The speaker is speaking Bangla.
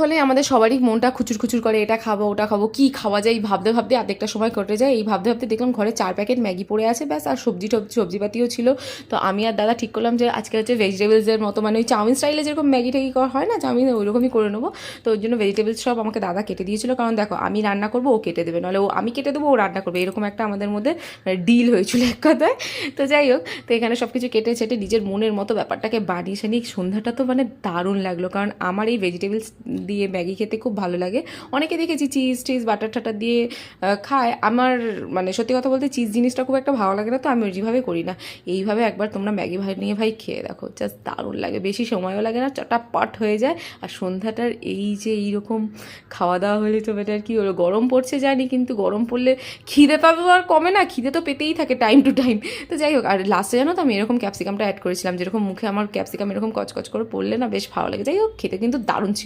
হলে আমাদের সবারই মনটা খুচুর খুচুর করে, এটা খাবো ওটা খাবো, কি খাওয়া যায় ভাবতে ভাবতে অর্ধেকটা সময় কেটে যায়। এই ভাবতে ভাবতে দেখলাম ঘরে 4 প্যাকেট ম্যাগি পড়ে আছে ব্যাস, আর সবজিপাতিও ছিল। তো আমি আর দাদা ঠিক করলাম যে আজকে হচ্ছে ভেজিটেবলসের মতো, মানে ওই চাউমিন স্টাইলে যেরকম ম্যাগি ট্যাগি করা হয় না, চাউমিন ওইরকমই করে নেবো। তো ওই জন্য ভেজিটেবলস সব আমাকে দাদা কেটে দিয়েছিল, কারণ দেখো আমি রান্না করবো ও কেটে দেবে, নাহলে আমি কেটে দেবো ও রান্না করবে, এরকম একটা আমাদের মধ্যে ডিল হয়েছিল এক কথায়। তো যাই হোক, তো এখানে সব কিছু কেটে ছেটে নিজের মনের মতো ব্যাপারটাকে বানিয়েছে নিই। সন্ধ্যাটা তো মানে দারুণ লাগলো, কারণ আমার এই ভেজিটেবলস দিয়ে ম্যাগি খেতে খুব ভালো লাগে। অনেকে দেখেছি চিজ বাটার টাটার দিয়ে খায়, আমার মানে সত্যি কথা বলতে চিজ জিনিসটা খুব একটা ভালো লাগে না, তো আমি ওইভাবে করি না। এইভাবে একবার তোমরা ম্যাগি নিয়ে ভাই খেয়ে দেখো, জাস্ট দারুণ লাগে, বেশি সময়ও লাগে না, চটাপট হয়ে যায়। আর সন্ধ্যাটার এই যে এইরকম খাওয়া দাওয়া হলে তো বেটার কি হলো, গরম পড়ছে জানি, কিন্তু গরম পড়লে খিদেটা তো আর কমে না, খিদে তো পেতেই থাকে টাইম টু টাইম। তো যাই হোক, আর লাস্টে জানো তো আমি এরকম ক্যাপসিকামটা অ্যাড করেছিলাম, যেরকম মুখে আমার ক্যাপসিকাম এরকম কচকচ করে পড়লে না বেশ ভালো লাগে। যাই হোক, খেতে কিন্তু দারুণ ছিল।